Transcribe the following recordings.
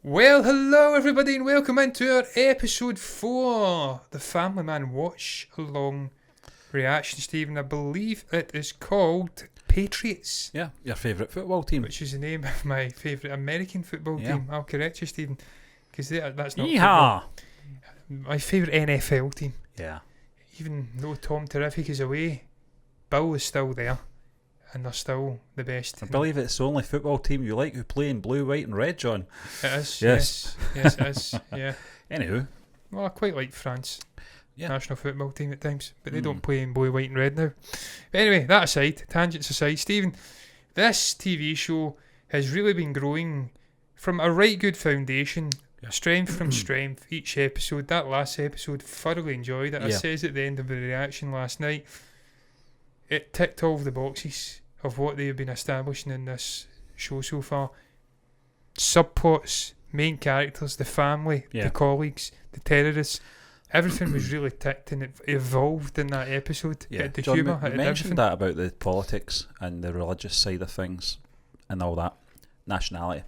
Well, hello everybody and welcome into our episode 4, the Family Man Watch Along reaction, Stephen. I believe it is called Patriots. Yeah, your favourite football team. Which is the name of my favourite American football team. I'll correct you, Stephen, because that's not Yeehaw! My favourite NFL team. Yeah. Even though Tom Terrific is away, Bill is still there. And they're still the best. I believe it's the only football team you like who play in blue, white and red, John. It is, Yes. yes, it is, yeah. Anywho. Well, I quite like France. Yeah. National football team at times, but they don't play in blue, white and red now. But anyway, that aside, tangents aside, Stephen, this TV show has really been growing from a right good foundation, strength from strength, each episode. That last episode, thoroughly enjoyed it. I says at the end of the reaction last night, it ticked all of the boxes of what they've been establishing in this show so far. Subplots, main characters, the family, the colleagues, the terrorists. Everything was really ticked and it evolved in that episode. Yeah, The John, humour, you mentioned everything. that about the politics and the religious side of things and all that, nationality.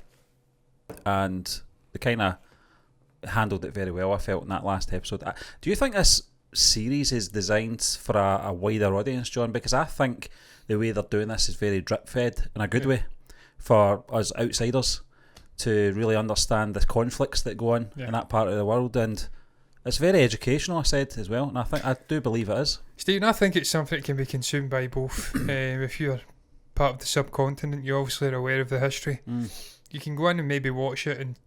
And they kind of handled it very well, I felt, in that last episode. Do you think this series is designed for a wider audience, John? Because I think the way they're doing this is very drip-fed in a good way for us outsiders to really understand the conflicts that go on in that part of the world, and it's very educational, I said, as well, and I do believe it is. Stephen, I think it's something that can be consumed by both. If you're part of the subcontinent, you obviously are aware of the history. You can go in and maybe watch it, and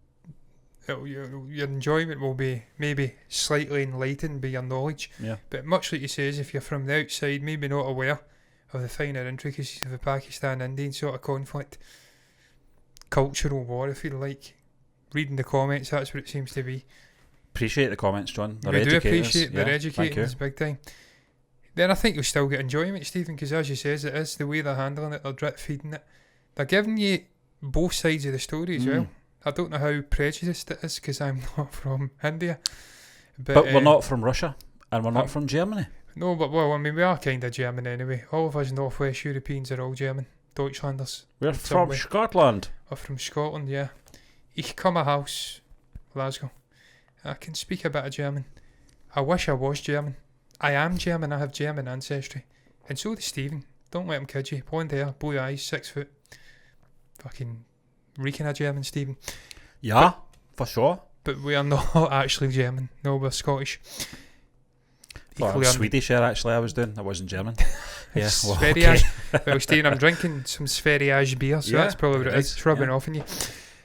your enjoyment will be maybe slightly enlightened by your knowledge. But much like you says, if you're from the outside, maybe not aware of the finer intricacies of the Pakistan-Indian sort of conflict, cultural war, if you like, reading the comments, that's what it seems to be. Appreciate the comments, John. We do appreciate they're educating us big time. Then I think you'll still get enjoyment, Stephen, because as you says, it is the way they're handling it, they're drip feeding it. They're giving you both sides of the story as well. I don't know how prejudiced it is because I'm not from India. But we're not from Russia and we're not from Germany. No, but well, I mean, we are kind of German anyway. All of us Northwest Europeans are all German. Deutschlanders. We're from Scotland. Or from Scotland, yeah. Ich komme aus Glasgow. I can speak a bit of German. I wish I was German. I am German, I have German ancestry. And so does Stephen. Don't let him kid you. Blonde hair, blue eyes, 6 foot. Fucking reeking of German, Stephen. Yeah, for sure. But we are not actually German. No, we're Scottish. Well, Swedish here, actually, I was doing. I wasn't German. Yeah, well, okay. Well, Stephen, I'm drinking some Sverige beer, so that's probably what it is. It's rubbing off on you.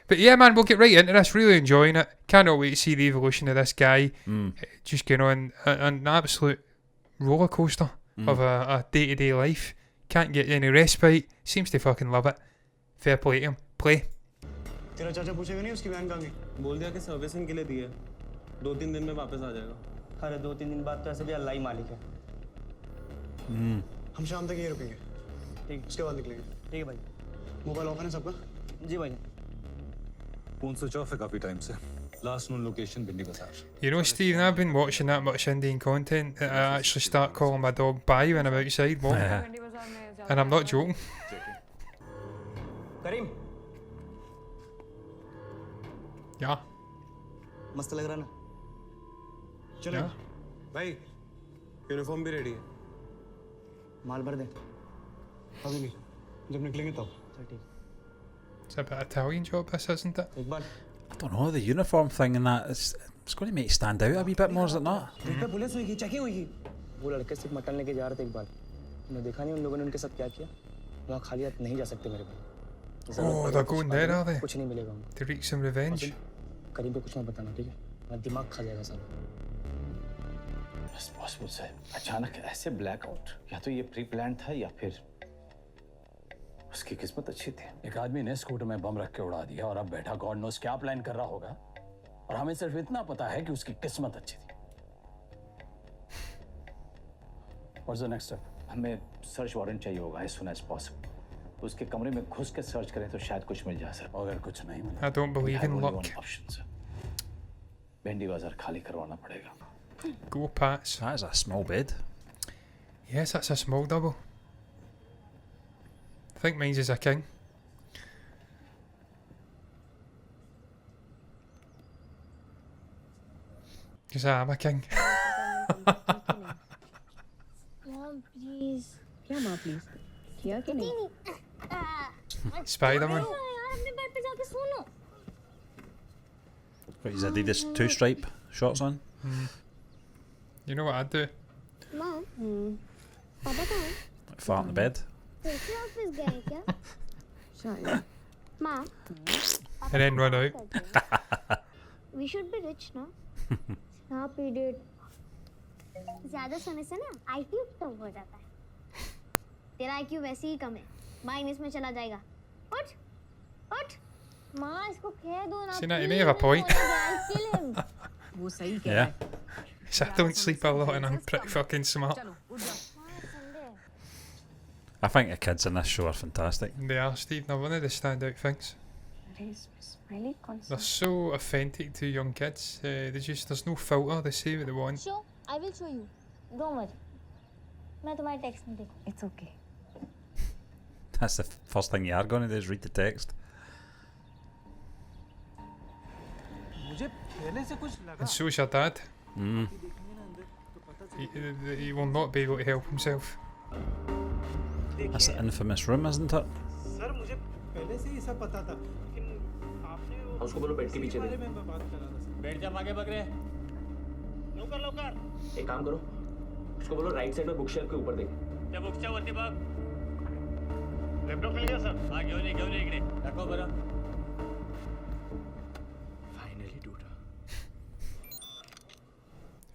But yeah, man, we'll get right into this. Really enjoying it. Cannot wait to see the evolution of this guy. Just going on an absolute roller coaster of a day-to-day life. Can't get any respite. Seems to fucking love it. Fair play to him. Play. तेरा चाचा पूछेगा नहीं उसकी van कहाँ गई? बोल दिया कि सर्विसिंग के लिए दी है. 2-3 दिन में वापस आ जाएगा. अरे 2-3 दिन बाद तो ऐसे भी अल्लाह ही मालिक है. हम शाम तक यहीं रुकेंगे. ठीक. उसके बाद निकलेंगे. ठीक है भाई. मोबाइल ऑफ है ना सबका? जी भाई. फोन स्विच ऑफ है काफी टाइम से. Last known location Bindi Bazaar. You know, Stephen, I've been watching that much Indian content that I actually start calling my dog Bai when I'm outside walking. And I'm not joking. Karim. Yeah. मस्त लग रहा ना? चलो. भाई, uniform भी ready है. माल भर दे. अभी नहीं. जब निकलेंगे तब. ठीक. It's a bit Italian job, this, isn't it? एक बार. I don't know, the uniform thing and that, it's going to make it stand out a wee bit more, is it not? देखा पुलिस हुई की checking हुई की. वो लड़के सिर्फ mutton लेके जा रहे थे एक बार. मैंने देखा नहीं उन लोगों ने उनके साथ क्या किया. वहाँ खाली हाथ नहीं जा सकते मेरे भाई. Oh, they're going there, are they? कुछ नहीं मिलेगा. To wreak some revenge. करीम पे कुछ मत बताना, ठीक है? मेरा दिमाग खा जाएगा सब. बस बॉस मुझसे अचानक ऐसे ब्लैकआउट, या तो ये प्री प्लान था या फिर उसकी किस्मत अच्छी थी. एक आदमी ने स्कूटर में बम रख के उड़ा दिया और अब बैठा गॉड नोस क्या प्लान कर रहा होगा, और हमें सिर्फ इतना पता है कि उसकी किस्मत अच्छी थी. What's the next step? हमें सर्च वारंट चाहिए होगा एज सून एज पॉसिबल. उसके कमरे में घुस के सर्च करें तो शायद कुछ मिल जाए सर. अगर कुछ नहीं मिला, I don't believe in luck. भिंडी बाजार खाली करवाना पड़ेगा. Go Pats. That is a small bed. Yes, that's a small double. I think mine's is a king. Because I'm a king. Mom, please. क्या माँ प्लीज किया कि नहीं Spider-Man. यार अपने बेड पे जाके सो लो. Got his Adidas two-stripe shorts on. You know what I'd do? Mom, पापा कहाँ हैं? Fart in the bed. फिर से ऑफिस गए क्या? शायद माँ, And then run out. we should be rich ना? हाँ पीरियड. ज़्यादा सोने से ना IQ कम हो जाता है. तेरा IQ वैसे ही कम है. माइनस में चला जाएगा. उठ, उठ. माँ इसको कह दो ना. See, now you may have a point. I'll kill him. वो सही कह रहा Yeah. है So I don't sleep a lot and I'm pretty fucking smart. चलो उठ जाओ I think the kids in this show are fantastic. They are, Steve. They're one of the standout things. Smiley They're so authentic to young kids. There's no filter. They say what they want. Show, I will show you. Don't worry. मैं तुम्हारे text में देखूँ. It's okay That's the first thing you are going to do is read the text. मुझे पहले से कुछ लगा. And so's your dad. Mm. He will not be able to help himself. That's the infamous room, isn't it? Sir मुझे पहले से ही सब पता था. लेकिन आपने उसको बोलो बेड के पीछे बारे दे। में बात करा था. बैठ जा आगे बकरे। लवकर लवकर. एक काम करो, उसको बोलो राइट साइड में बुक शेल्फ के ऊपर देख। त्या बुकच्या वरती बघ. लॅपटॉप मिल गया सर. हाँ घेऊन ये इकडे। रखो बरं। फायनली टूटा।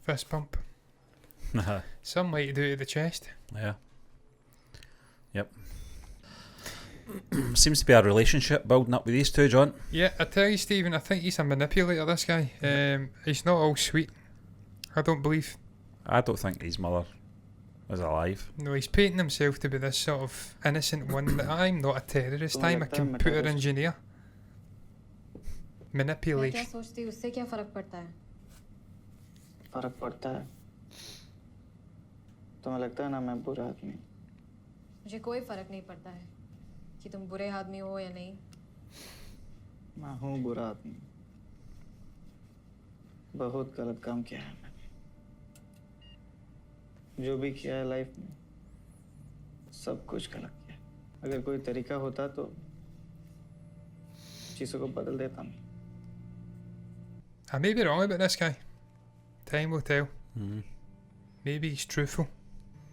Fist bump. Some way to do it to the chest. Yeah. Yep. Seems to be a relationship building up with these two, John. Yeah, I tell you, Stephen, I think he's a manipulator, this guy. He's not all sweet. I don't believe. I don't think his mother is alive. No, he's painting himself to be this sort of innocent one. That I'm not a terrorist, I'm a computer engineer. मैं क्या Manipulation. सोचती हूँ उससे क्या फर्क पड़ता है फर्क पड़ता है तुम्हें लगता है ना मैं बुरा आदमी मुझे कोई फर्क नहीं पड़ता है कि तुम बुरे आदमी हो या नहीं मैं हूँ बुरा आदमी बहुत गलत काम किया है मैंने जो भी किया है लाइफ में सब कुछ गलत किया है। अगर कोई तरीका होता तो चीज़ों को बदल देता मैं I may be wrong about this guy. Time will tell. Mm. Maybe he's truthful.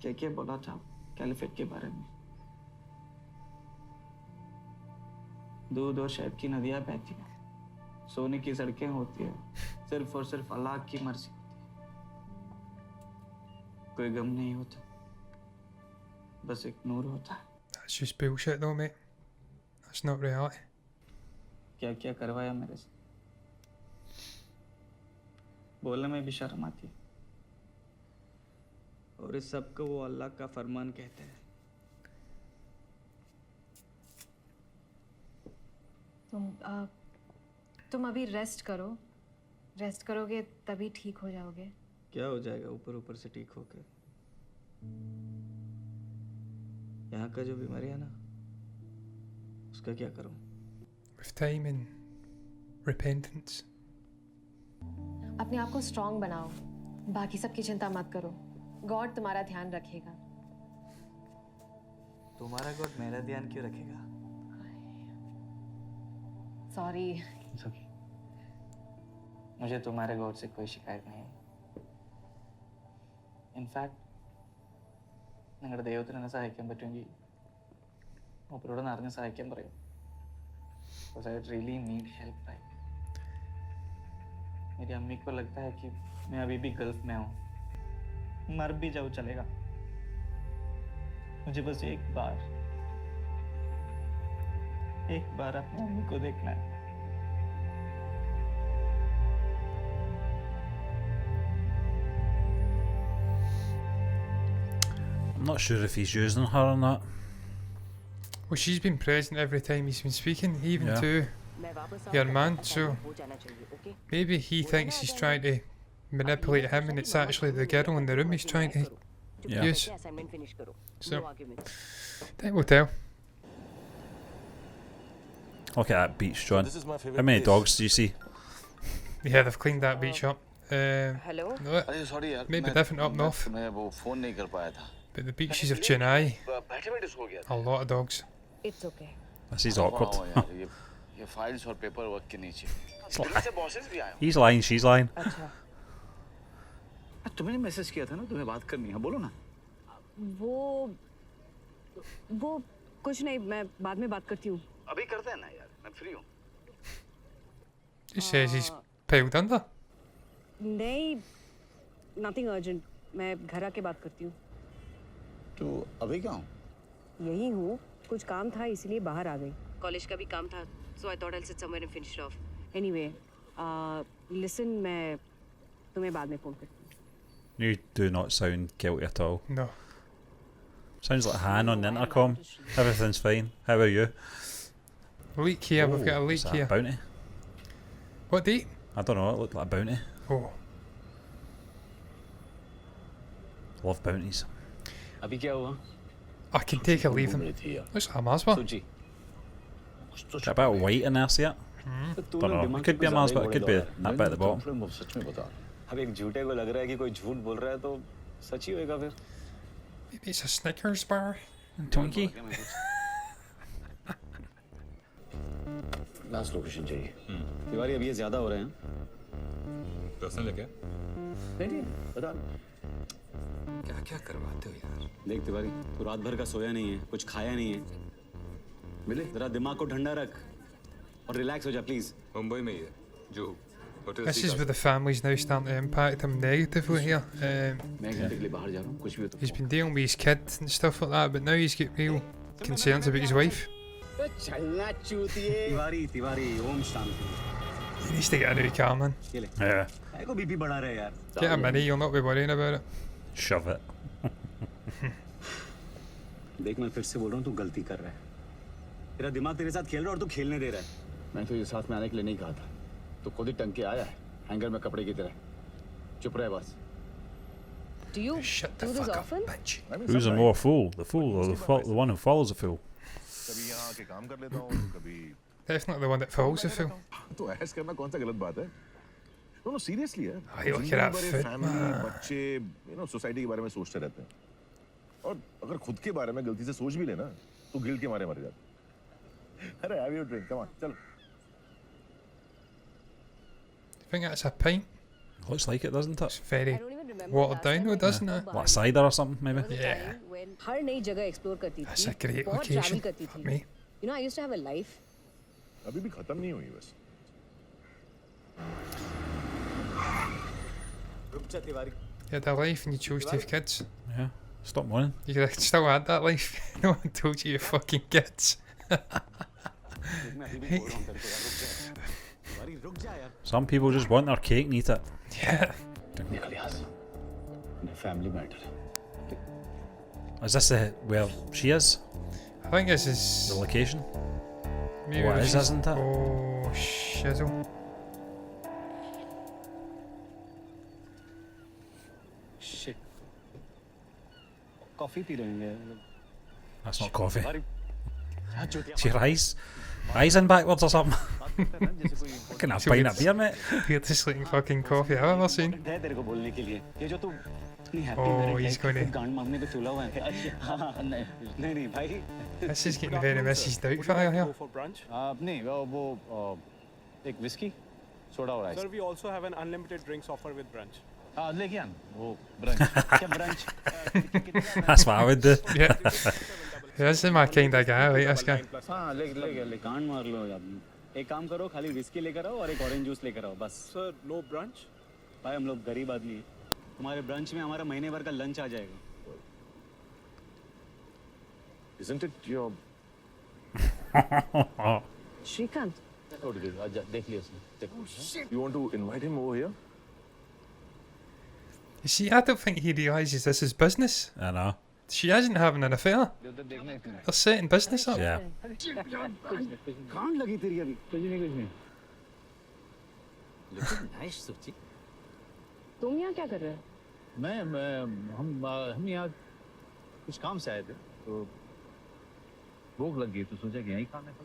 क्या बोला था कैलिफेट के बारे में दूध और शहद की नदियाँ बहती हैं सोने की सड़कें होती है सिर्फ और सिर्फ अल्लाह की मर्जी होती है कोई गम नहीं होता बस एक नूर होता है That's just bullshit though, mate. That's not reality. क्या क्या करवाया मेरे से बोलने में भी शर्म आती है और इस सब को वो अल्लाह का फरमान कहते हैं तुम अभी रेस्ट करोगे तभी ठीक हो जाओगे क्या हो जाएगा ऊपर ऊपर से ठीक होके यहाँ का जो बीमारी है ना उसका क्या करूं With time and repentance. अपने आप को स्ट्रांग बनाओ बाकी सबकी चिंता मत करो गॉड तुम्हारा ध्यान रखेगा तुम्हारा गॉड मेरा ध्यान क्यों रखेगा सॉरी मुझे तुम्हारे गॉड से कोई शिकायत नहीं है ഇൻഫാക്ട് നിങ്ങളുടെ ദൈവത്തിന് എന്നെ സഹായിക്കാൻ പറ്റുമെങ്കിൽ മൂപ്പരോട് നിറഞ്ഞ് സഹായിക്കാൻ പറയും because I really need help right मेरी अम्मी को लगता है कि मैं अभी भी गल्फ में हूँ मर भी जाऊँ चलेगा मुझे बस एक बार अपनी अम्मी को देखना है I'm not sure if he's using her or not. Well, she's been present every time he's been speaking, even Yeah. to your man, so maybe he thinks he's trying to manipulate him and it's actually the girl in the room he's trying to Yeah. use. So, time will tell. Look at that beach, John. How many dogs do you see? Yeah, they've cleaned that beach up. Hello no, अरे sorry यार maybe मैं- different up मैं north, तुम्हें वो phone नहीं कर पाया था but the beaches of Chennai, बैठे बैठे सो गया a lot of dogs. It's okay This is था awkward. वाह यार, ये फाइल्स और पेपर वर्क के नीचे दिल्ली से बॉसेस भी आए हैं। He's lying, she's lying. अच्छा तुमने मैसेज किया था ना तुम्हें बात करनी है बोलो ना वो कुछ नहीं मैं बाद में बात करती हूँ अभी करते हैं ना यार मैं फ्री हूँ He says he's piled under. नहीं नथिंग अर्जेंट मैं घर आके बात करती हूँ तो अभी क्या हूँ यही हूँ कुछ काम था इसीलिए बाहर आ गई कॉलेज का भी काम था so I thought I sit somewhere and finish off anyway listen मैं तुम्हें बाद में फोन करती हूँ You do not sound guilty at all. No. Sounds like Han on the intercom. Everything's fine. How are you? Leak here, we've got a Oh, leak what's that, here. bounty? What date? I don't know, it looked like a bounty. Oh, Love bounties. अभी क्या हुआ I can take or leave him. Looks like a Maswa. सूची Got a bit of white in there, see it? Don't know. It could be a Mars, but it could be that bit at the bottom. सच में बता अब एक झूठे को लग रहा है कि कोई झूठ बोल रहा है तो सच ही होएगा फिर Maybe it's a Snickers bar. Twinkie? Last location चाहिए तिवारी अब ये ज्यादा हो रहे हैं पर्सनल है क्या नहीं बता क्या क्या करवाते हो यार? देख तिवारी तू रात भर का सोया नहीं है कुछ खाया नहीं है मिले जरा दिमाग को ठंडा रख और रिलैक्स हो जा प्लीज मुंबई में ही है जो This is where the family's now starting to impact him negatively here. मैं एक घंटे के लिए बाहर जा रहा हूँ कुछ भी हो तो He's been dealing with his kid and stuff like that, but now he's got real concerns about his wife. चलना चूतिए Tiwari Tiwari Om Shanti He needs to get a new car, man. ये ले Yeah. काय को बीपी बढ़ा रहे यार Get a mini, you'll not be worrying about it. Shove it. देख मैं फिर से बोल रहा हूँ तू गलती कर रहा है तेरा दिमाग तेरे साथ खेल रहा है और तू खेलने दे रहा है मैं तुझे साथ में आने के लिए नहीं कहा था तू खुद ही टंग के आया है हैंगर में कपड़े की तरह चुप रहे बस Do you Shut the do this fuck often? up, bitch. Who's a more fool? The fool or the one who follows a fool? कभी यहाँ आके काम कर लेता हूँ कभी Definitely the one that falls the fool. तो ऐश करना कौन सा गलत बात है नो सीरियसली है Hey, look at that foot, family man. बच्चे यू नो सोसाइटी के बारे में सोचते रहते हैं और अगर खुद के बारे में गलती से सोच भी लेना तो गिल्ट के मारे मर जाते अरे have your drink come on चलो I think that's a pint. Looks like it, doesn't it? It's very I don't even remember watered last down, time though, I doesn't went it? to Like bar. cider or something, maybe? There was a Yeah. time when हर नई जगह explore करती थी That's a great बहुत location. Travel करती Fuck थी me. You know I used to have a life अभी भी खत्म नहीं हुई बस रुक जा Tiwari You had a life and you chose to have kids. Yeah. Stop moaning. You could have still had that life. No one told you you're fucking kids. देख मैं अभी भी बोल रहा हूँ तेरे को यार रुक जा तिवारी रुक जा यार Some people just want their cake and eat it. Yeah. निकल यहाँ से फैमिली मैटर है Is this where she is? I think this is The location? maybe Oh, it where is, she's- isn't it? Oh, shizzle. Shit coffee P रहे हैं That's not coffee. Tiwari यहाँ चूतिया Is your eyes in backwards or something? बात करते हैं ना जैसे कोई I can have a pint of beer, mate. Weirdest looking fucking coffee I've ever seen. है तेरे को बोलने के लिए ये जो तू इतनी happy Oh, married he's life gonna- खुद गांड मारने पे तुला हुआ है अच्छा हाँ नहीं भाई This is getting very Mrs. Doubtfire here. for brunch. नहीं वो एक विस्की सोडा और ice Sir, we also have an unlimited drinks offer with brunch. हाँ लेके आन वो ब्रंच क्या brunch That's what I would do. Yeah. This is my kind of guy, I like this guy. हाँ ले गांड मार लो यार एक काम करो खाली विस्की लेकर आओ और एक ऑरेंज जूस लेकर आओ बस Sir, no brunch? भाई हम लोग गरीब आदमी हैं तुम्हारे ब्रंच में हमारा महीने भर का लंच आ जाएगा Isn't it your श्रीकांत देख लिया उसने देखो you want to invite him over here? You see, I don't think he realises this is business. I know. She isn't having an affair. They're setting business up. Yeah. कांड लगी तेरी अभी कुछ नहीं लेकिन नाइस सुची तुम यहाँ क्या कर रहे हो मैं हम यहाँ कुछ काम से आए थे तो भूख लग गई तो सोचा कि यहीं खाने को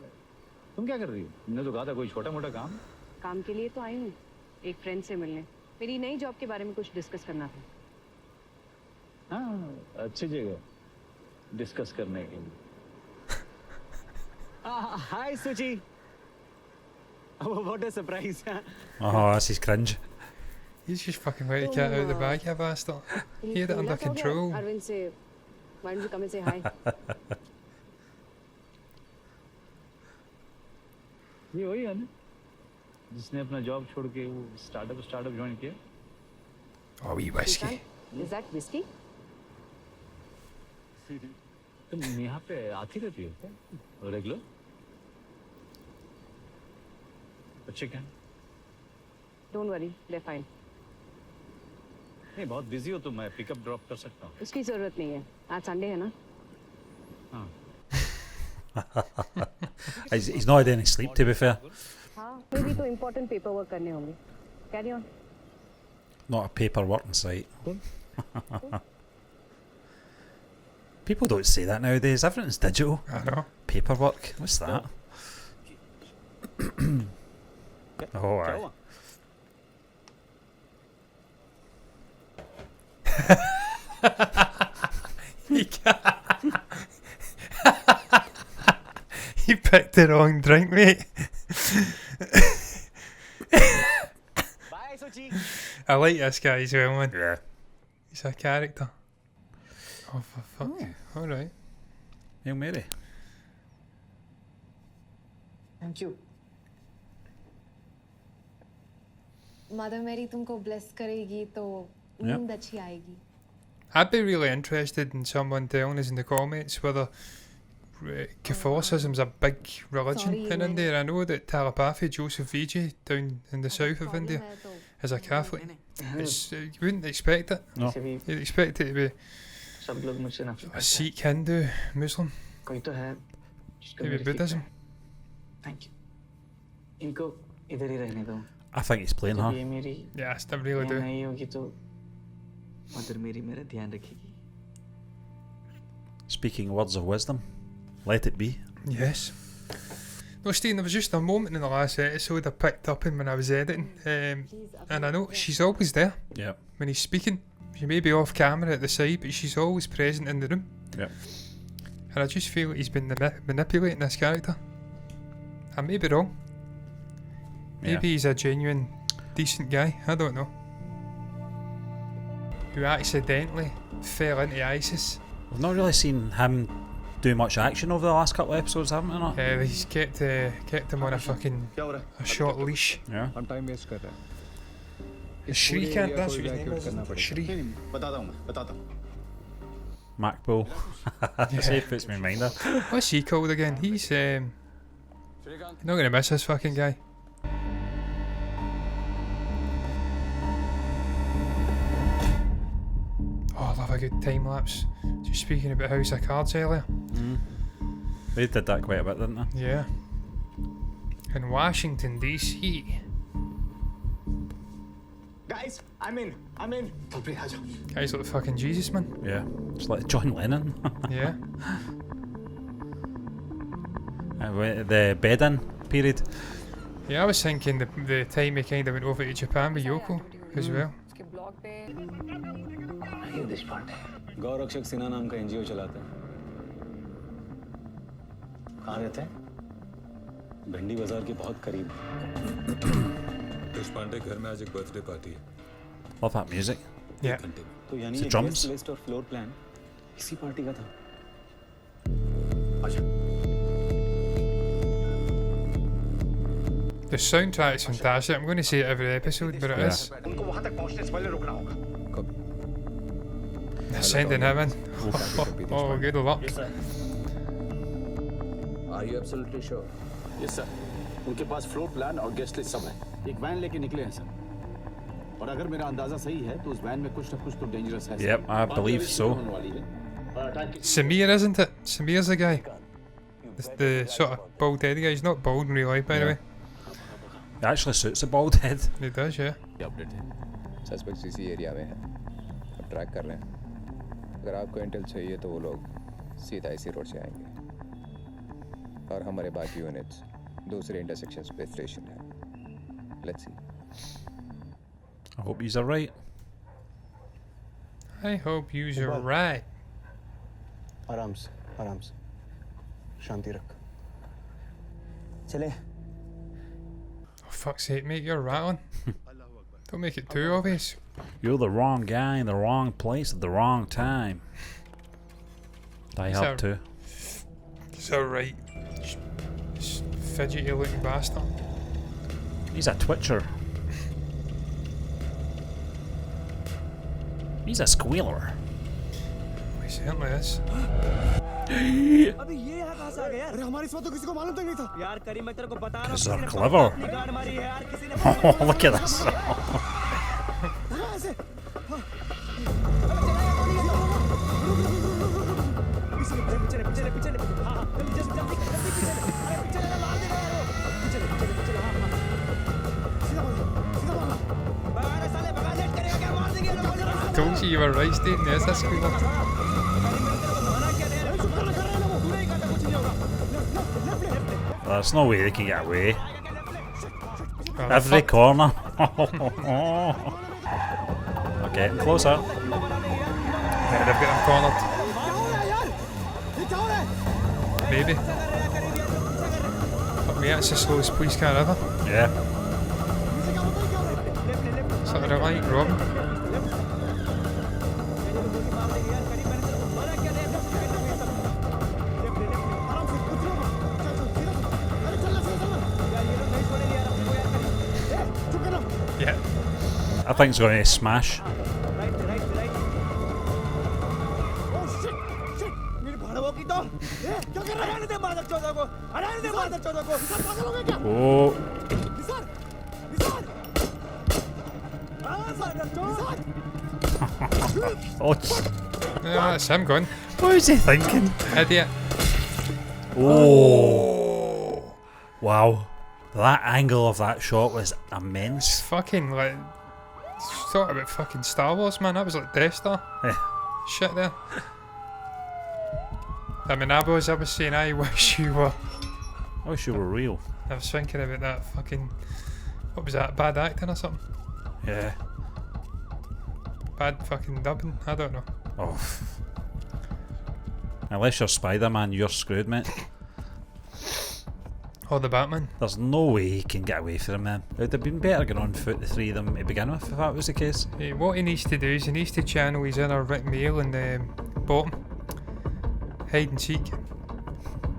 तुम क्या कर रही हो तुमने तो कहा था कोई छोटा मोटा काम काम के लिए तो आई हूँ एक फ्रेंड से मिलने मेरी नई जॉब के बारे में कुछ डिस्कस करना था। हाँ, अच्छी जगह डिस्कस करने के लिए। Hi, Suchi. Oh, what a surprise. Oh, this is cringe. He's just fucking let the cat out of the bag, you bastard. He had it under control. Arvind से, why don't you come and say hi? ये वही है ना जिसने अपना job छोड़ के वो स्टार्टअप ज्वाइन किया। Oh, wee whiskey. Is that whiskey? तुम यहाँ पे आती रहती हो क्या रेगुलर? बच्चे क्या? Don't worry, they're fine. नहीं बहुत बिजी हो तो मैं पिकअप ड्रॉप कर सकता हूँ। उसकी जरूरत नहीं है, आज संडे है ना? हाँ। He's not had any sleep, to be fair. हाँ, कोई भी तो important paperwork करने होंगे. Carry on. Not a paperwork in sight. People don't say that nowadays. Everything's digital. I know. Paperwork. What's that? Oh, aye. He picked the wrong drink, mate. Bye, Suchi. I like this guy as well, man. Yeah. He's a character. Oh, for fuck. Alright. Hail Mary. Thank you. Mother मेरी तुमको bless करेगी तो नींद अच्छी आएगी. I'd be really interested in someone telling us in the comments whether Catholicism's a big religion in India. I know that Talapathy, Joseph Vijay, down in the south of India, is a Catholic. You wouldn't expect it. No. You'd expect it to be सब लोग मुझसे नफरत करते a Sikh, Hindu, Muslim, हैं। कोई तो है जिसको maybe मेरी Buddhism. फिक्र है। Thank you. इनको इधर ही रहने दो। I think he's playing जब her. ये मेरी Yeah, I really यहाँ do. नहीं होगी तो मदर मेरी मेरा ध्यान रखेगी। Speaking words of wisdom. Let it be. Yes. No, Stephen, there was just a moment in the last episode I picked up in when I was editing, and I know she's always there Yep. when he's speaking. She may be off camera at the side, but she's always present in the room. Yep. And I just feel like he's been manipulating this character. I may be wrong. Maybe he's a genuine, decent guy. I don't know. Who accidentally fell into ISIS. We've not really seen him do much action over the last couple of episodes, haven't we? Not? He's kept him on a fucking a short leash. Yeah. हम time waste कर रहे हैं Shri can't, that's what his name is. Shri. बताता हूँ मैं बताता हूँ Mac Bull. See, puts me in mind of. What's he called again? He's you're not gonna miss this fucking guy. Oh, I love a good time lapse. Just speaking about House of Cards earlier. They did that quite a bit, didn't they? Yeah. In Washington DC. Guys, I'm in. कल्पे आ जाओ Guys like fucking Jesus, man. Yeah. It's like John Lennon. Yeah. The bed-in period. Yeah, I was thinking the time he kind of went over to Japan with Yoko as well. उसके blog पे ये देशपांडे गौरक्षक सिन्हा नाम का NGO चलाते हैं कहाँ रहते हैं? भिंडी बाजार के बहुत करीब देशपांडे घर में आज एक बर्थडे पार्टी है Love that music. Yeah. तो यानी The ये drums? गेस्ट लिस्ट और फ्लोर प्लान इसी पार्टी का था The soundtrack is fantastic. I'm going to say it every episode, but it Yeah. is. उनको वहाँ तक पहुँचने से पहले रुकना होगा They're sending him in. Oh, good luck. Are you absolutely sure? Yes, sir. उनके पास फ्लोर प्लान और गेस्ट लिस्ट सब है। एक वैन लेके निकले हैं सर। और अगर मेरा अंदाजा सही है तो उस वैन में कुछ न कुछ तो डेंजरस है। Yep, I believe so. Samir, isn't it? Samir's the guy. The sort of bald-headed guy. He's not bald in real life, by the way. It actually suits a bald head. He does, yeah. Update है। Suspect इसी area में है अब track कर रहे हैं अगर आपको इंटेल चाहिए तो वो लोग सीधा इसी रोड से आएंगे और हमारे बाकी यूनिट्स दूसरे इंटरसेक्शंस पे स्टेशन है let's see I hope he's alright. I hope you're right. आराम से शांति रख चले Oh, fuck's sake, mate, you're rattling. Don't make it too obvious. You're the wrong guy in the wrong place at the wrong time. Die Hard 2. It's alright. Just fidgety looking bastard. He's a twitcher. He's a squealer. He certainly is. अबे ये यहाँ कहाँ से आ गया यार? अरे हमारी इस बात तो किसी को मालूम तक नहीं था। यार करीम मैं तेरे को बता रहा हूँ। Because they're clever. Oh, look at this. Told you were right, Steve. There's a squealer. There's no way they can get away. Oh, Every fuck. corner. They're getting closer. Yeah, they've got him cornered. Maybe. But me, that's the slowest police car ever. Yeah. Sort of like Robin. Yeah. I think it's going to smash. Oh. Oh. Yeah, that's him gone. What is he thinking? Idiot. Oh. Wow. That angle of that shot was immense. It's fucking like. Talk about fucking Star Wars, man. That was like Death Star. Yeah. Shit there. I mean, I was saying, I wish you were. I wish you were real. I was thinking about that fucking. What was that? Bad acting or something? Yeah. Bad fucking dubbing? I don't know. Oh. Unless you're Spider-Man, you're screwed, mate. Or the Batman. There's no way he can get away from him, man. It would have been better getting on foot, the three of them, to begin with, if that was the case. What he needs to do is he needs to channel his inner Rick Mail in the bottom. Hide and seek.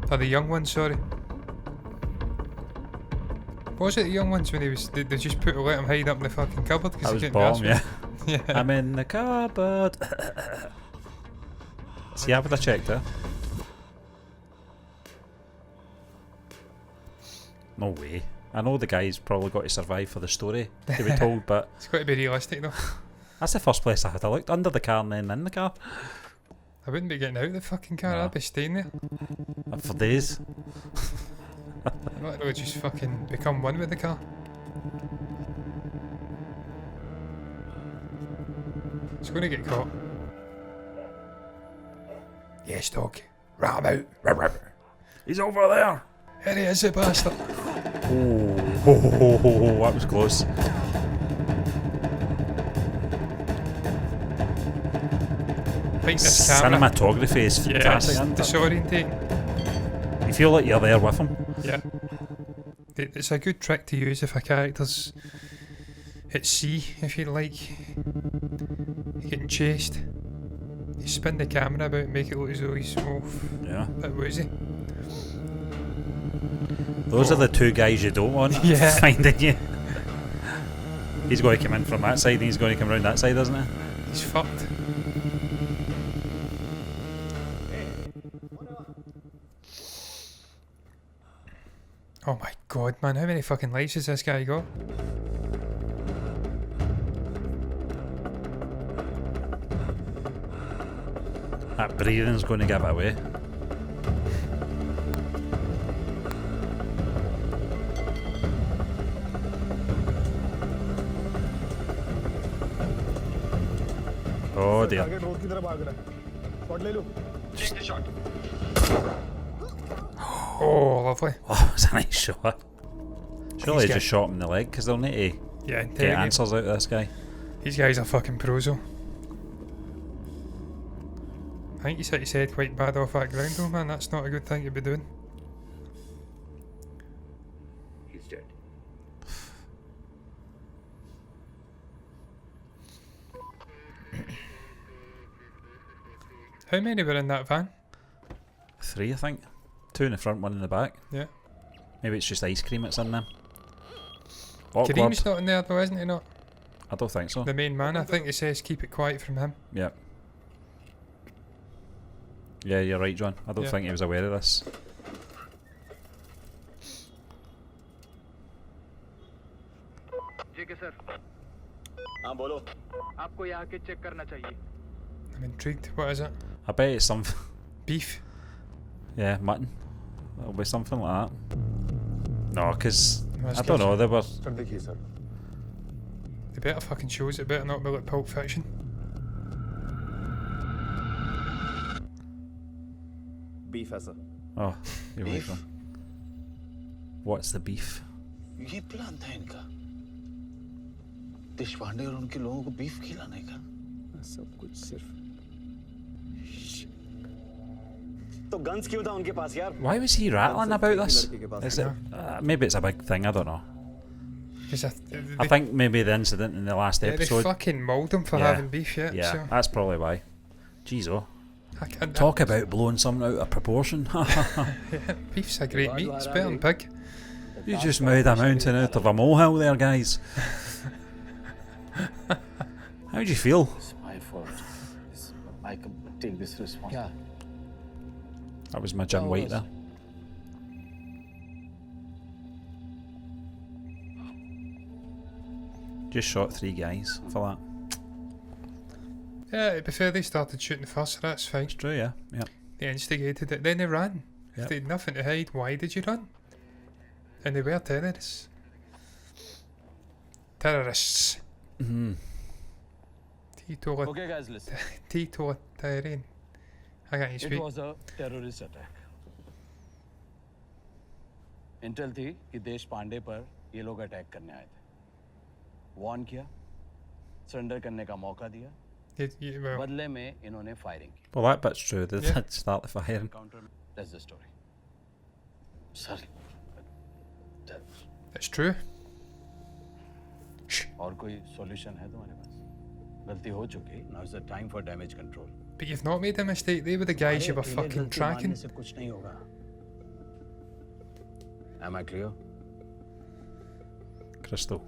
Or the young ones, sorry. What was it, the young ones, when they just let him hide up in the fucking cupboard? That was bomb, yeah. Yeah. I'm in the cupboard. See, I would have checked her. No way. I know the guy's probably got to survive for the story to be told, but It's got to be realistic though. that's the first place I had to look. Under the car and then in the car. I wouldn't be getting out of the fucking car, No. I'd be staying there. For days. Not really just fucking become one with the car. It's going to get caught. Yes, dog. Rat him out. He's over there. Here he is, the bastard. Oh, that was close. I think this camera. Cinematography is fantastic, Yeah, isn't it's it? disorientating. You feel like you're there with him. Yeah. It's a good trick to use if a character's at sea, if you like. You're getting chased. You spin the camera about and make it look as though he's Yeah. a bit woozy. Those are the two guys you don't want Yeah. finding you. He's going to come in from that side and he's going to come round that side, isn't he? He's fucked. Oh my god, man, how many fucking lives has this guy got? That breathing's going to give it away. Oh dear. Oh, lovely. Oh, that was a nice shot. Surely He's he just shot him in the leg because they'll need to Yeah, get interrogate. answers out of this guy. These guys are fucking pros though. I think he's hit his head quite bad off that ground though, man. That's not a good thing to be doing. He's dead. How many were in that van? 3, I think. 2 in the front, 1 in the back. Yeah. Maybe it's just ice cream that's in there. Awkward. Kareem's not in there though, isn't he? Not I don't think so. the main man. I think it says keep it quiet from him. Yeah. Yeah, you're right, John. I don't Yeah. think he was aware of this. जी के sir हाँ बोलो आपको यहाँ के check करना चाहिए I'm intrigued. What is it? I bet it's something. Beef? Yeah, mutton. It'll be something like that. No, because That's I don't good. know. They were. Sir देखिए sir They better fucking show us. It better not be like Pulp Fiction. Beef है sir Oh, you're Beef? welcome. What's the beef? ये plan था इनका देशपांडे और उनके लोगों को beef खिलाने का सब कुछ सिर्फ तो गन्स क्यों था उनके पास यार Why was he rattling about this? लड़के के पास Is it, maybe it's a big thing. I don't know. 'Cause I think maybe the incident in the last they episode. fucking mauled him for Yeah. having beef, yeah. Yeah, So that's probably why. Jeez, oh. I can't, Talk about blowing something out of proportion. yeah, beef's a great meat. It's better than pig. You just made a mountain out of a molehill there, guys. How do you feel? It's my fault. I can take this responsibility. That was my gym weight there. Just shot 3 guys for that. Yeah, before they started shooting first, that's fine. It's true, yeah. Yeah. They instigated it, then they ran. Yep. If they had nothing to hide, why did you run? And they were terrorists. Terrorists. Mm-hmm. Okay, guys, listen. Totalitarian. I can't It speak. was a terrorist attack. Intel थी कि देश पांडे पर ये लोग attack करने आए थे Warne किया सरेंडर करने का मौका दिया Well, बदले में इन्होंने फायरिंग की Well, that bit's true. They Yeah. did start the firing. Counter that's the story sir it's true. और कोई सॉल्यूशन है तुम्हारे पास गलती हो चुकी now is the time for damage control But you've not made a mistake. They were the guys you were fucking tracking. से कुछ नहीं होगा am I clear Crystal.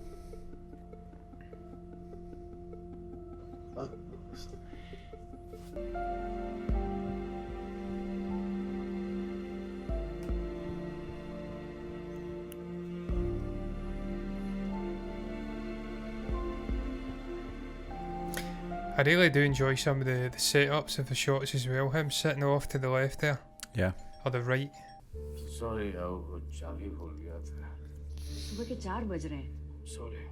I really do enjoy some of the setups of the shots as well. Him sitting off to the left there. Yeah. Or the right. Sorry वो चाबी भूल गया था सुबह के 4 बज रहे हैं सॉरी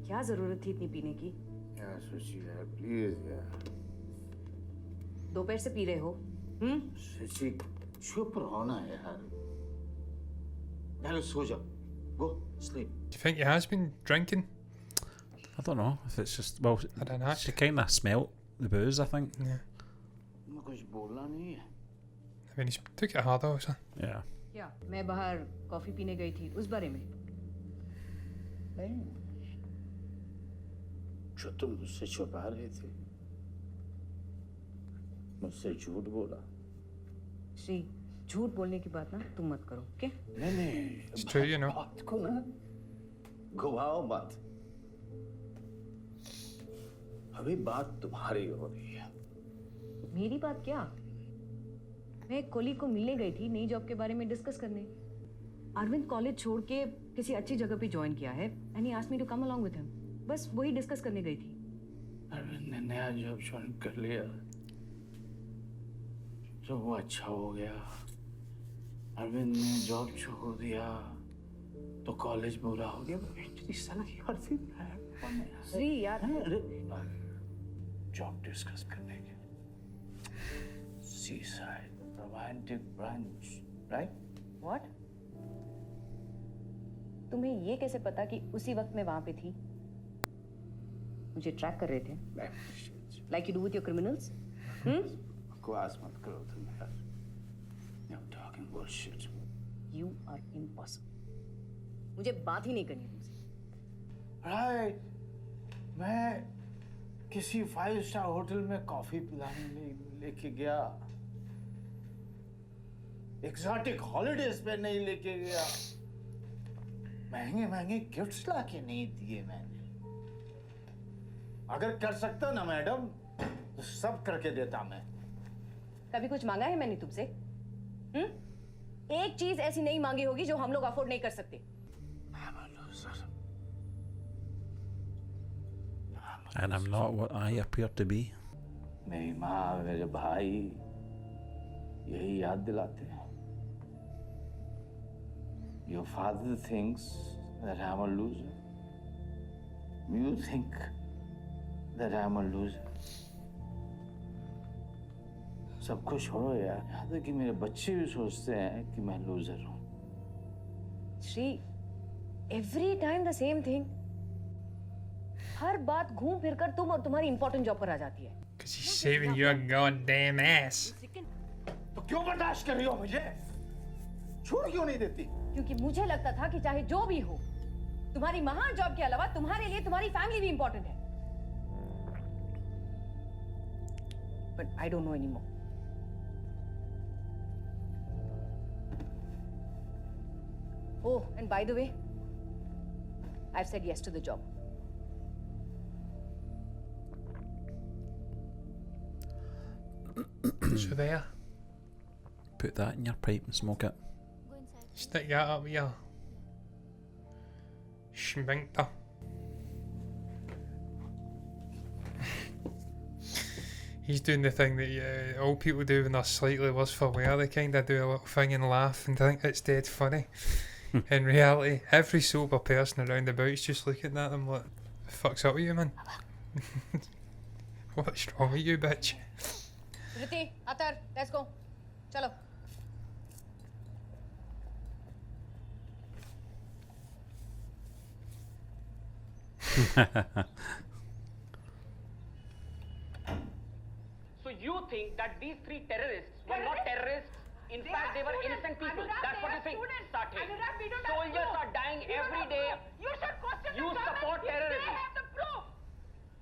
क्या जरूरत थी इतनी पीने की यार सुची यार प्लीज यार दोपहर से पी रहे हो सुची चुप रहो ना यार पहले सो जाओ go sleep Do you think he has been drinking? I don't know if it's just. Well, I don't know. she kind of smelt the booze, I think. Yeah. मैं कुछ बोलना नहीं है I mean, he's took it hard also. Yeah. क्या मैं बाहर coffee पीने गई थी उस बारे में जो तुम मुझसे छुपा रहे थे मुझसे झूठ बोला श्री झूठ बोलने की बात ना तुम मत करो ओके नहीं It's true, you know. बात को ना घुमाओ मत अभी बात तुम्हारी हो रही है मेरी बात क्या मैं एक कोलीग को मिलने गई थी नई जॉब के बारे में डिस्कस करने अरविंद कॉलेज छोड़ के किसी अच्छी जगह पे ज्वाइन किया है and he asked me to come along with him बस वही डिस्कस करने गई थी अरविंद ने नया जॉब ज्वाइन कर लिया तो वो अच्छा हो गया अरविंद ने जॉब छोड़ दिया तो कॉलेज बुरा हो गया श्री यार जॉब डिस्कस करने के Seaside romantic brunch, right? What? तुम्हें ये कैसे पता कि उसी वक्त मैं वहां पे थी? मुझे ट्रैक कर रहे थे? Like you do with your criminals? बकवास मत करो तुम यार. You're talking bullshit. You are impossible. मुझे बात ही नहीं करनी तुमसे. Right. मैं किसी 5-star होटल में कॉफी पिलाने लेके गया. एक्सोटिक हॉलिडेज पे नहीं लेके गया. महंगे गिफ्ट्स लाके नहीं दिए मैंने. अगर कर सकता ना मैडम तो सब करके देता मैं. कभी कुछ मांगा है मैंने तुमसे? एक चीज ऐसी नहीं मांगी होगी जो हम लोग अफोर्ड नहीं कर सकते. And I'm not what I appear to be. मेरी माँ मेरे भाई यही याद दिलाते हैं. Your father thinks that I'm a loser. You think that I'm a loser. सबको छोड़ो यार. यहाँ तक कि मेरे बच्चे भी सोचते हैं कि मैं लूजर हूँ. Shri, every time the same thing. हर बात घूम फिर कर तुम और तुम्हारी इंपॉर्टेंट जॉब पर आ जाती है. Because he's saving your goddamn ass. तो क्यों बर्दाश्त कर रही हो मुझे? छोड़ क्यों नहीं देती? क्योंकि मुझे लगता था कि चाहे जो भी हो, तुम्हारी महान जॉब के अलावा तुम्हारे लिए तुम्हारी फैमिली भी इंपॉर्टेंट है. But I don't know anymore. Oh, and by the way, I've said yes to the job. So there. Put that in your pipe and smoke it. Stick that up with your schminkter. He's doing the thing that all people do when they're slightly worse for wear. They kind of do a little thing and laugh and think it's dead funny. In reality, every sober person around about is just looking at them like, the fuck's up with you, man? What's wrong with you, bitch? Riti, Atar, let's go. Chalo. So you think that these three terrorists were not terrorists? In fact, they were innocent people. That's what you think. Starting. Soldiers are dying every day. You support terrorism.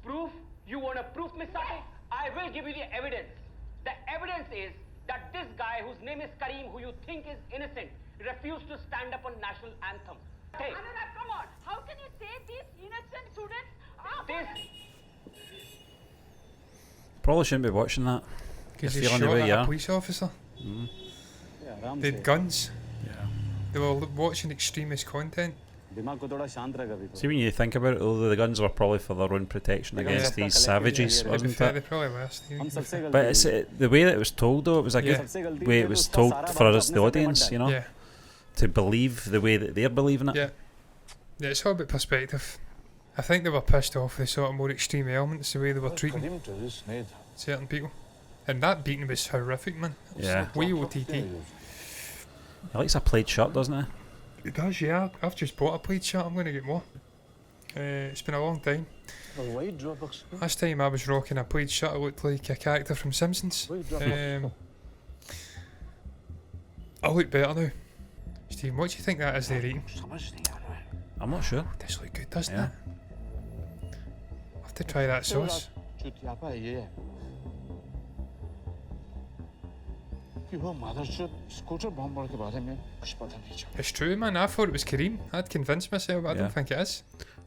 Proof? You want a proof, Miss Sati? I will give you the evidence. The evidence is that this guy, whose name is Kareem, who you think is innocent, refused to stand up on national anthem. Hey. Anurag, come on. How can you say these innocent students are... Probably shouldn't be watching that. Because If he you're on the shot way, at yeah. a police officer. They had guns. Yeah. They were watching extremist content. See, when you think about it, though, the guns were probably for their own protection against these savages, wasn't They it? probably were, Steve. But it's the way that it was told, though, it was a good way it was told for us, the audience, you know, Yeah. to believe the way that they're believing it. Yeah. Yeah, it's all about perspective. I think they were pissed off with the sort of more extreme elements, the way they were treating certain people. And that beating was horrific, man. It was Yeah. like way OTT. He likes a plaid shirt, doesn't he? It does, yeah. I've just bought a plaid shirt. I'm going to get more. It's been a long time. Last time I was rocking a plaid shirt, I looked like a character from Simpsons. I look better now. Stephen, what do you think that is they're eating? I'm not sure. This look good, doesn't it? I'll have to try that sauce. It's true, man. I thought it was Kareem. I'd convinced myself, but I don't think it is.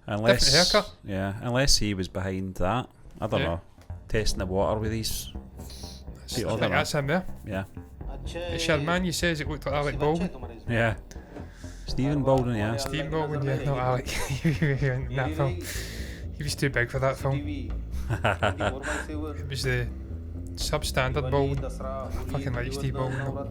Unless, Different haircut. yeah, unless he was behind that. I don't know. Testing the water with these people. I think that's him there. Yeah. Sherman, says it looked like Alec Baldwin. Yeah. Stephen Baldwin, yeah. Stephen Baldwin, yeah, not Alec. In that film. He was too big for that film. It was the substandard Baldwin. I fucking like Steve Baldwin though.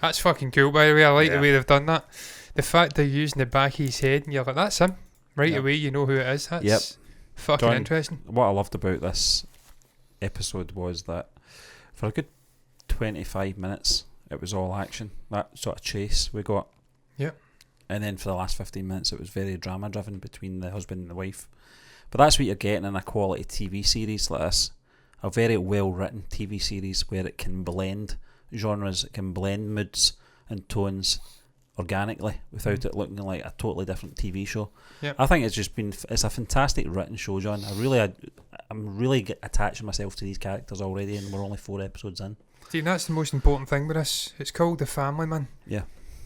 That's fucking cool, by the way. I like Yeah. the way they've done that. The fact they're using the back of his head and you're like, that's him. Right Yep. away, you know who it is. That's Yep. fucking John, interesting. What I loved about this episode was that for a good 25 minutes, it was all action. That sort of chase we got. Yep. And then for the last 15 minutes, it was very drama driven between the husband and the wife. But that's what you're getting in a quality TV series like this. A very well written TV series where it can blend genres, it can blend moods and tones organically without it looking like a totally different TV show. Yep. I think it's a fantastic written show, John. I'm really attaching myself to these characters already, and we're only 4 episodes in. See, that's the most important thing with this. It's called The Family Man. Yeah.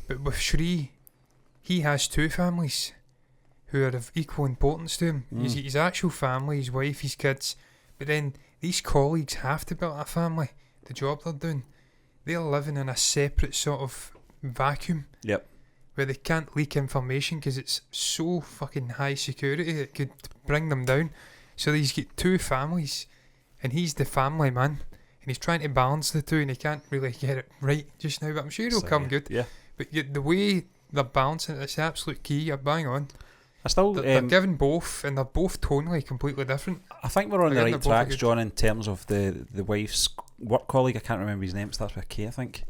But with Shree, he has 2 families who are of equal importance to him. His actual family, his wife, his kids. But then these colleagues have to build a family. The job they're doing, they're living in a separate sort of vacuum. Yep. Where they can't leak information because it's so fucking high security it could bring them down. So he's got 2 families, and he's the family man, and he's trying to balance the 2, and he can't really get it right just now. But I'm sure it'll come good. Yeah. But yet the way they're balancing it, it's the absolute key. You're bang on. They're giving both, and they're both tonally completely different. I think we're on the Again, right they're both tracks, good. John, in terms of the wife's work colleague. I can't remember his name. It starts with a K, I think.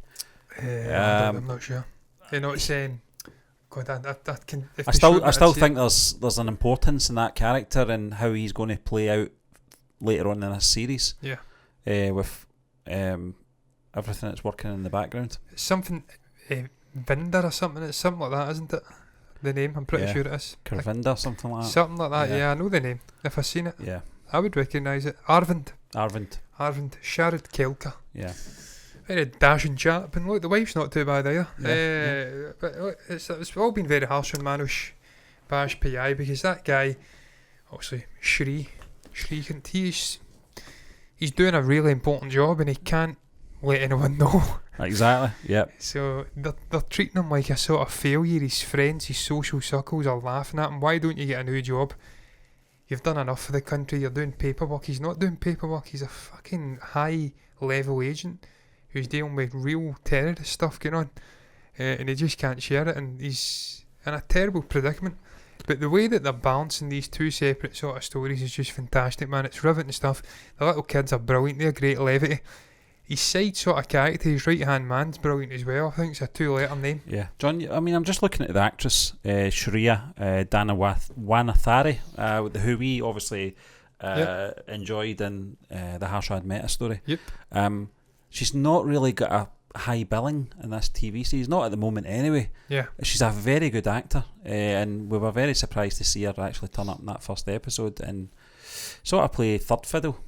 I'm not sure. You know, it's God, that can. If I they still showed that, I'd see think it. there's an importance in that character and how he's going to play out later on in this series. Yeah. With everything that's working in the background. It's something Vinder or something. It's something like that, isn't it? The name, I'm pretty sure it is. Kervinda, something like that. Something like that. Yeah, I know the name. If I seen it, Yeah. I would recognise it. Arvind. Sharad Kelka. Yeah. Very dashing chap, and look, the wife's not too bad either. But look, it's all been very harsh on Manush Bash PI because that guy, obviously Shree, he's doing a really important job and he can't let anyone know. Exactly. Yep. So they're treating him like a sort of failure. His friends, his social circles are laughing at him. Why don't you get a new job? You've done enough for the country. You're doing paperwork. He's not doing paperwork. He's a fucking high level agent who's dealing with real terrorist stuff going on, and he just can't share it, and he's in a terrible predicament. But the way that they're balancing these 2 separate sort of stories is just fantastic, man. It's riveting stuff. The little kids are brilliant. They're great levity. His side sort of character, his right hand man's brilliant as well. I think it's a 2-letter name. Yeah, John. I mean, I'm just looking at the actress Shreya Dana Wanathari, who we obviously enjoyed in the Harshad Mehta story. Yep. She's not really got a high billing in this TV series, not at the moment anyway. Yeah. She's a very good actor, and we were very surprised to see her actually turn up in that first episode and sort of play third fiddle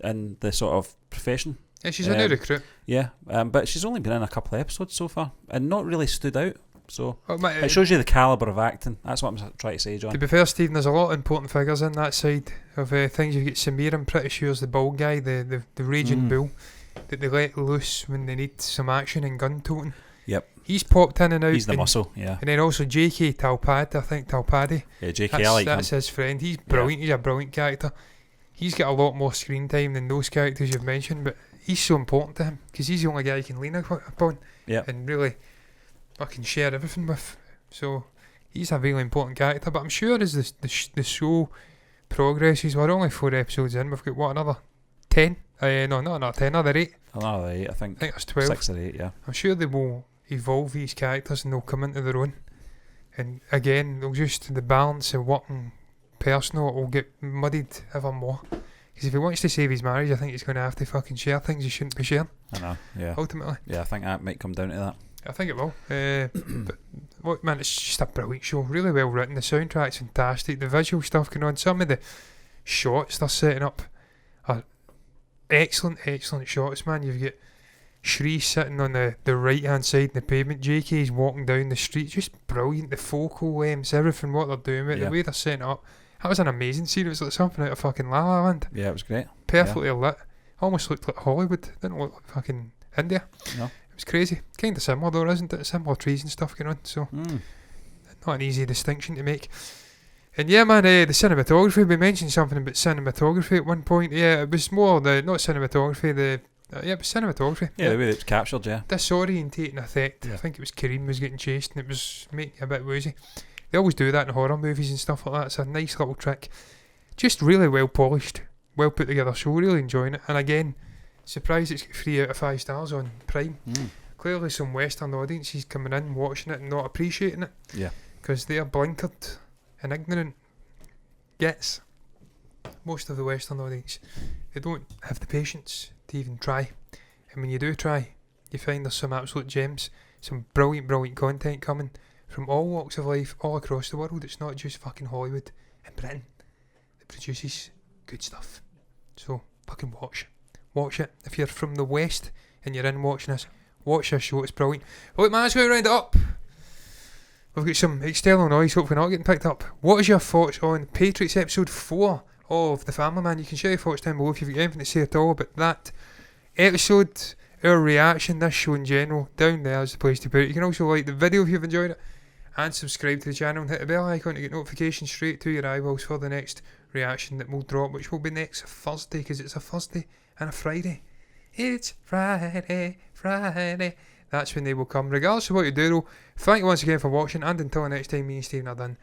in the sort of profession. Yeah, she's a new recruit. Yeah, but she's only been in a couple of episodes so far and not really stood out. So it shows you the calibre of acting. That's what I'm trying to say, John. To be fair, Stephen, there's a lot of important figures in that side of things. You've got Samir, I'm pretty sure, is the bald guy, the raging bull that they let loose when they need some action and gun toting. Yep. He's popped in and out. He's the muscle, yeah. And then also J.K. Talpady. Yeah, J.K. I like him. That's his friend. He's brilliant. He's a brilliant character. He's got a lot more screen time than those characters you've mentioned, but he's so important to him because he's the only guy you can lean upon and really fucking share everything with. So he's a really important character. But I'm sure as the show progresses, we're only 4 episodes in. We've got what, another 10? No, not another 10. Another 8. Another 8, I think. I think it's 12. 6 or 8, yeah. I'm sure they will evolve these characters and they'll come into their own. And again, they'll just the balance of work and personal will get muddied ever more. Because if he wants to save his marriage, I think he's going to have to fucking share things he shouldn't be sharing. I know, yeah. Ultimately. Yeah, I think that might come down to that. I think it will. But look, man, it's just a brilliant show. Really well written. The soundtrack's fantastic. The visual stuff going on. Some of the shots they're setting up are excellent shots, man. You've got Shree sitting on the right hand side of the pavement. JK's walking down the street. Just brilliant. The focal lengths, everything, what they're doing with it, the way they're setting it up. That was an amazing scene. It was like something out of fucking La La Land. Yeah, it was great. Perfectly lit. Almost looked like Hollywood. Didn't look like fucking India. No. It was crazy. Kind of similar though, isn't it? Similar trees and stuff going on. So, not an easy distinction to make. And yeah, man, the cinematography. We mentioned something about cinematography at one point. Yeah, it was more not cinematography, the Yeah, but cinematography. Yeah, the way it's captured, yeah. Disorientating effect. Yeah. I think it was Kareem was getting chased and it was making you a bit woozy. They always do that in horror movies and stuff like that. It's a nice little trick. Just really well polished, well put together show. Really enjoying it. And again, surprised it's got 3 out of 5 stars on Prime. Clearly some Western audiences coming in, watching it and not appreciating it. Yeah. Because they are blinkered and ignorant gets. Most of the Western audience, they don't have the patience to even try. And when you do try, you find there's some absolute gems, some brilliant content coming from all walks of life, all across the world. It's not just fucking Hollywood and Britain that produces good stuff. So, fucking watch it. If you're from the West and you're in watching this, watch this show, it's brilliant. Well, look, man, let's go round it up. We've got some external noise, hopefully not getting picked up. What is your thoughts on Patriots episode 4 of The Family Man? You can share your thoughts down below if you've got anything to say at all about that episode, our reaction, this show in general. Down there is the place to put it. You can also like the video if you've enjoyed it, and subscribe to the channel and hit the bell icon to get notifications straight to your eyeballs for the next reaction that will drop, which will be next Thursday, because it's a Thursday and a Friday. It's Friday. That's when they will come. Regardless of what you do though, thank you once again for watching, and until the next time, me and Stephen are done.